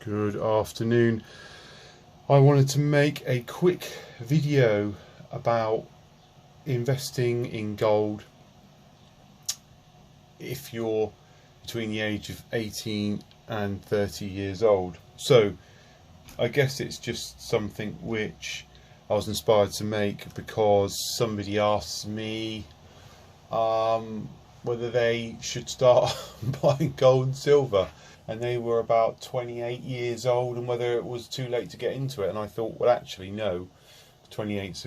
Good afternoon. I wanted to make a quick video about investing in gold if you're between the age of 18 and 30 years old. So I guess it's just something which I was inspired to make because somebody asked me whether they should start buying gold and silver, and they were about 28 years old, and whether it was too late to get into it. And I thought, well, actually no, 28's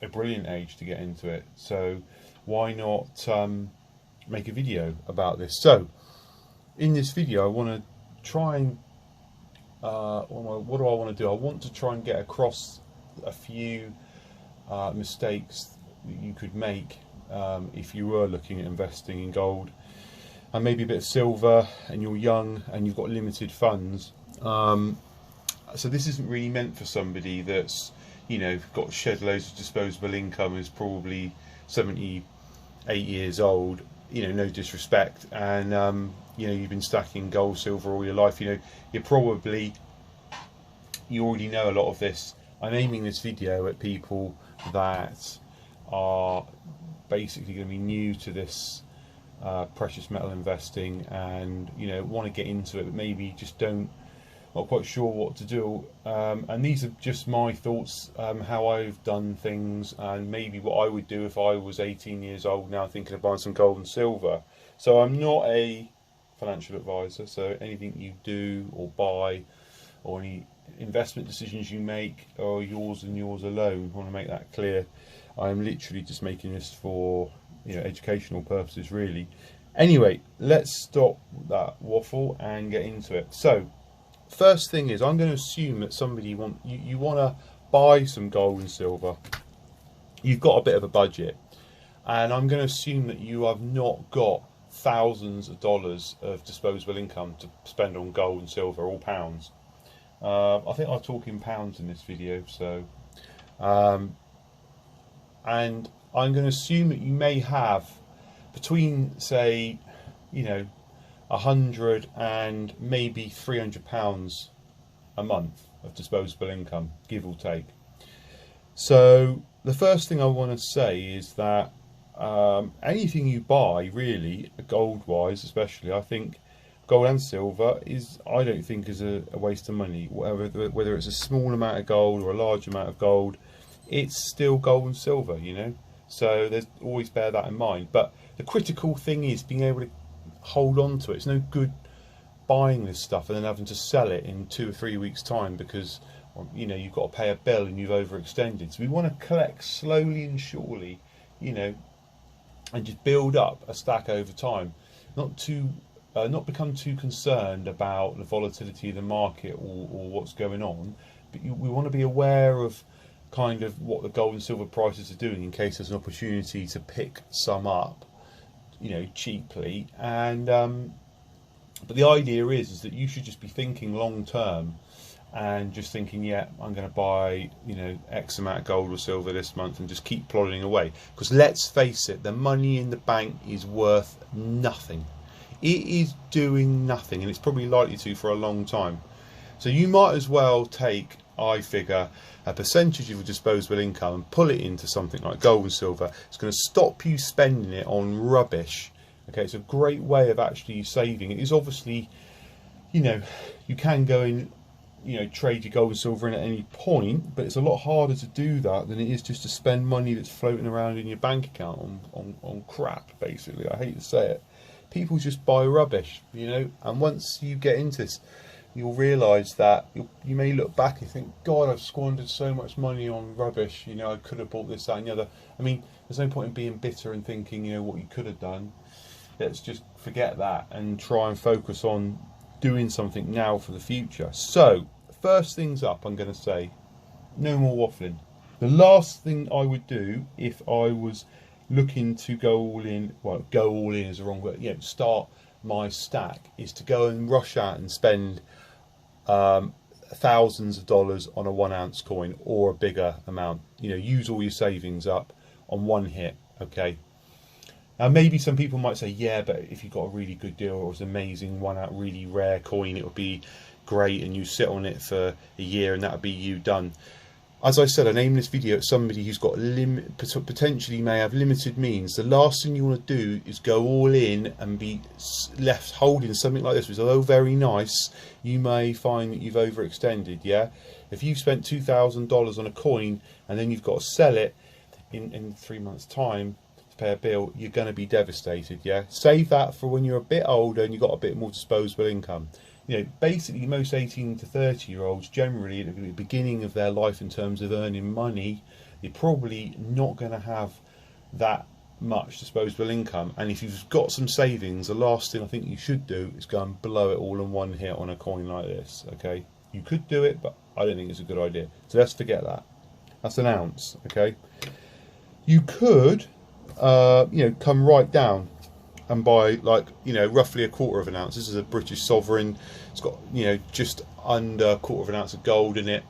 a brilliant age to get into it, so why not make a video about this. So in this video I want to try and what do I want to do? I want to try and get across a few mistakes that you could make if you were looking at investing in gold and maybe a bit of silver, and you're young and you've got limited funds. So this isn't really meant for somebody that's, you know, got shed loads of disposable income, is probably 78 years old, you know, no disrespect, and you know, you've been stacking gold, silver all your life. You know, you already know a lot of this. I'm aiming this video at people that are basically going to be new to this precious metal investing, and you know, want to get into it but maybe just not quite sure what to do, and these are just my thoughts, how I've done things, and maybe what I would do if I was 18 years old now thinking of buying some gold and silver. So I'm not a financial advisor, so anything you do or buy or any investment decisions you make are yours and yours alone. I want to make that clear. I'm literally just making this for, you know, educational purposes really. Anyway, let's stop that waffle and get into it. So first thing is, I'm going to assume that somebody want to buy some gold and silver. You've got a bit of a budget, and I'm going to assume that you have not got thousands of dollars of disposable income to spend on gold and silver, or pounds. I think I'll talk in pounds in this video. So and I'm going to assume that you may have between, say, you know, 100 and maybe 300 pounds a month of disposable income, give or take. So the first thing I want to say is that anything you buy, really, gold wise especially, I think gold and silver I don't think is a waste of money. Whether it's a small amount of gold or a large amount of gold, it's still gold and silver, you know. So there's always bear that in mind. But the critical thing is being able to hold on to it. It's no good buying this stuff and then having to sell it in 2 or 3 weeks time because, you know, you've got to pay a bill and you've overextended. So we want to collect slowly and surely, you know, and just build up a stack over time. Not become too concerned about the volatility of the market or what's going on, but we want to be aware of kind of what the gold and silver prices are doing in case there's an opportunity to pick some up, you know, cheaply. And but the idea is that you should just be thinking long term and just thinking, yeah, I'm going to buy, you know, X amount of gold or silver this month, and just keep plodding away. Because let's face it, the money in the bank is worth nothing. It is doing nothing, and it's probably likely to for a long time. So you might as well take, I figure, a percentage of your disposable income and pull it into something like gold and silver. It's going to stop you spending it on rubbish. Okay, it's a great way of actually saving. It is obviously, you know, you can go in, you know, trade your gold and silver in at any point, but it's a lot harder to do that than it is just to spend money that's floating around in your bank account on crap, basically. I hate to say it. People just buy rubbish, you know, and once you get into this, you'll realise that you may look back and think, God, I've squandered so much money on rubbish, you know, I could have bought this, that and the other. I mean, there's no point in being bitter and thinking, you know, what you could have done. Let's just forget that and try and focus on doing something now for the future. So, first things up, I'm going to say, no more waffling. The last thing I would do if I was looking to go all in, well, go all in is the wrong word, you know, start my stack, is to go and rush out and spend thousands of dollars on a 1 ounce coin or a bigger amount. You know, use all your savings up on one hit. Okay, now maybe some people might say, yeah, but if you got a really good deal or it was amazing 1 ounce really rare coin, it would be, great, and you sit on it for a year and that'll be you done. As I said, I'm aiming this video at somebody who's got potentially may have limited means. The last thing you want to do is go all in and be left holding something like this, which, although very nice, you may find that you've overextended. Yeah, if you've spent $2,000 on a coin and then you've got to sell it in 3 months' time to pay a bill, you're going to be devastated. Yeah, save that for when you're a bit older and you've got a bit more disposable income. You know, basically most 18 to 30-year-olds generally at the beginning of their life in terms of earning money, you're probably not going to have that much disposable income. And if you've got some savings, the last thing I think you should do is go and blow it all in one hit on a coin like this. Okay, you could do it, but I don't think it's a good idea. So let's forget that. That's an ounce. Okay, you could, you know, come right down and buy, like, you know, roughly a quarter of an ounce. This is a British sovereign. It's got, you know, just under a quarter of an ounce of gold in it,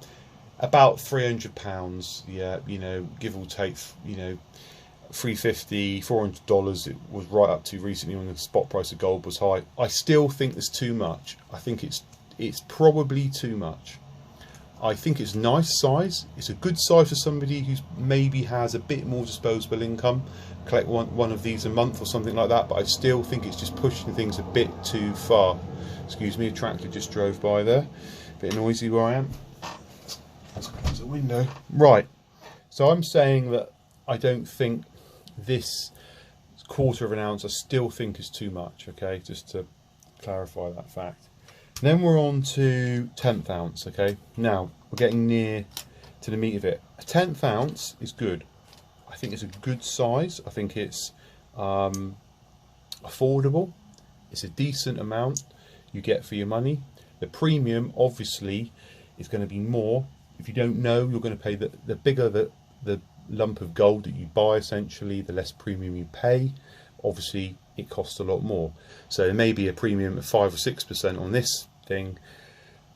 about £300. Yeah, you know, give or take, you know, $350, $400 it was right up to recently when the spot price of gold was high. I still think there's too much. I think it's probably too much. I think it's nice size. It's a good size for somebody who maybe has a bit more disposable income. Collect one of these a month or something like that. But I still think it's just pushing things a bit too far. Excuse me, a tractor just drove by there. A bit noisy where I am. Let's close the window. Right. So I'm saying that I don't think this quarter of an ounce, I still think is too much. Okay, just to clarify that fact. Then we're on to 10th ounce. Okay, now we're getting near to the meat of it. A 10th ounce is good. I think it's a good size. I think it's affordable. It's a decent amount you get for your money. The premium obviously is going to be more. If you don't know, you're going to pay the bigger the lump of gold that you buy, essentially, the less premium you pay. Obviously it costs a lot more, so there may be a premium of 5 or 6% on this thing,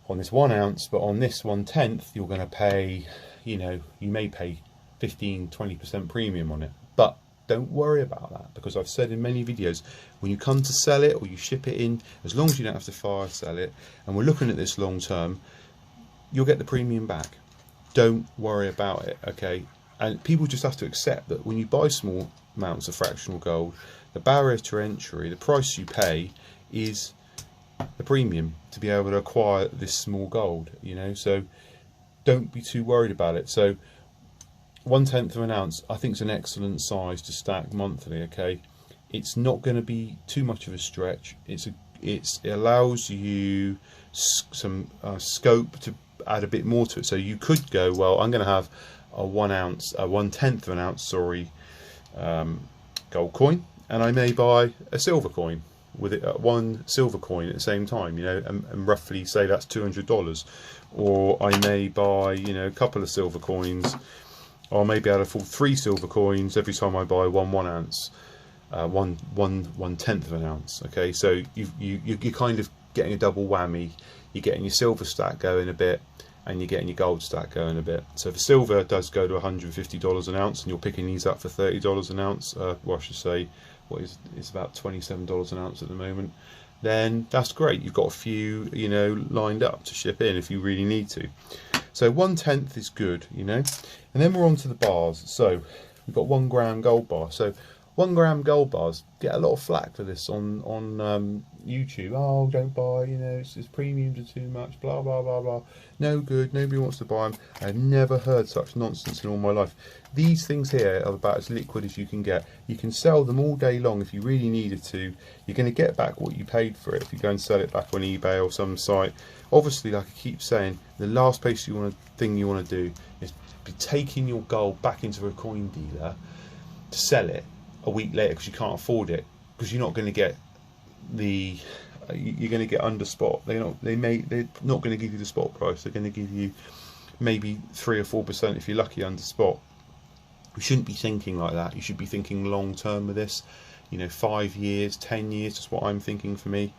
on this 1 ounce, but on this 1/10 you're going to pay, you know, you may pay 15-20% premium on it. But don't worry about that, because I've said in many videos, when you come to sell it or you ship it in, as long as you don't have to fire sell it, and we're looking at this long term, you'll get the premium back. Don't worry about it. Okay, and people just have to accept that when you buy small amounts of fractional gold, the barrier to entry, the price you pay, is the premium to be able to acquire this small gold, you know. So don't be too worried about it. So 1/10 of an ounce I think is an excellent size to stack monthly. Okay, it's not going to be too much of a stretch. It allows you some scope to add a bit more to it. So you could go, well, I'm going to have a 1/10 of an ounce, sorry, gold coin, and I may buy a silver coin with it, one silver coin at the same time, you know, and roughly say that's $200. Or I may buy, you know, a couple of silver coins, or maybe I'll afford 3 silver coins every time I buy one 1 ounce, 1/10 of an ounce. Okay, so you're kind of getting a double whammy. You're getting your silver stack going a bit, and you're getting your gold stack going a bit. So if silver does go to $150 an ounce, and you're picking these up for $30 an ounce, well, I should say, it's about $27 an ounce at the moment, then that's great. You've got a few, you know, lined up to ship in if you really need to. So 1/10 is good, you know. And then we're on to the bars. So we've got 1 gram gold bar. So 1 gram gold bars get a lot of flack for this on YouTube. Oh, don't buy, you know, it's premiums are too much, blah blah blah blah. No good, nobody wants to buy them. I've never heard such nonsense in all my life. These things here are about as liquid as you can get. You can sell them all day long if you really needed to. You're going to get back what you paid for it if you go and sell it back on eBay or some site. Obviously, like I keep saying, the last thing you want to do is be taking your gold back into a coin dealer to sell it a week later because you can't afford it, because you're not going to get you're going to get under spot. They're not going to give you the spot price. They're going to give you maybe 3 or 4% if you're lucky under spot. You shouldn't be thinking like that. You should be thinking long term with this, you know, 5 years, 10 years. That's what I'm thinking for me.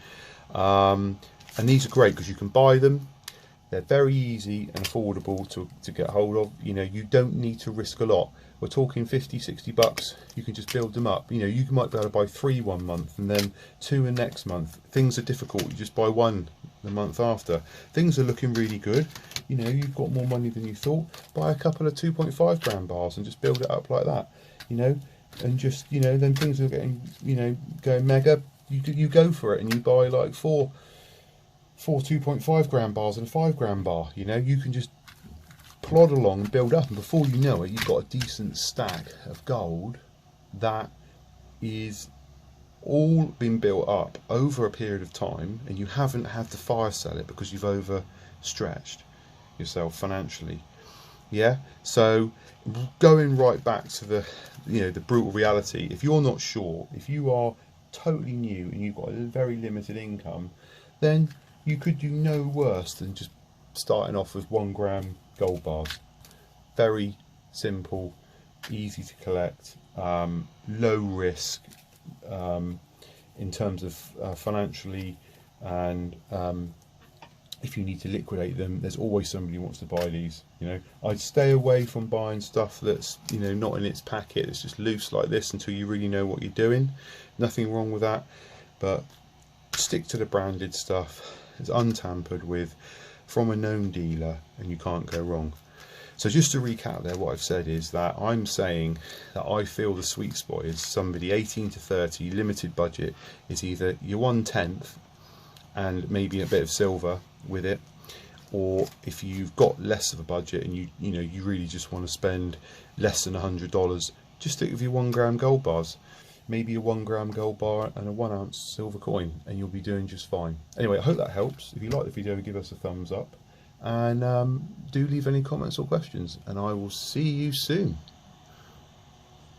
And these are great because you can buy them. They're very easy and affordable to get hold of. You know, you don't need to risk a lot. We're talking 50, 60 bucks. You can just build them up. You know, you might be able to buy 3 one month and then 2 the next month. Things are difficult. You just buy 1 the month after. Things are looking really good. You know, you've got more money than you thought. Buy a couple of 2.5 gram bars and just build it up like that, you know, and just, you know, then things are getting, you know, going mega. You go for it and you buy like four 2.5 gram bars and a 5 gram bar. You know, you can just plod along and build up, and before you know it, you've got a decent stack of gold that is all been built up over a period of time, and you haven't had to fire sell it because you've overstretched yourself financially. Yeah, so going right back to the, you know, the brutal reality, if you're not sure, if you are totally new and you've got a very limited income, then you could do no worse than just starting off with 1 gram gold bars. Very simple, easy to collect, low risk in terms of financially, and if you need to liquidate them, there's always somebody who wants to buy these. You know, I'd stay away from buying stuff that's, you know, not in its packet, it's just loose like this, until you really know what you're doing. Nothing wrong with that, but stick to the branded stuff. It's untampered with, from a known dealer, and you can't go wrong. So just to recap there, what I've said is that I'm saying that I feel the sweet spot is somebody 18 to 30, limited budget, is either your 1/10 and maybe a bit of silver with it, or if you've got less of a budget and you know you really just want to spend less than $100, just stick with your 1 gram gold bars. Maybe a 1 gram gold bar and a 1 ounce silver coin, and you'll be doing just fine. Anyway, I hope that helps. If you like the video, give us a thumbs up, and do leave any comments or questions, and I will see you soon.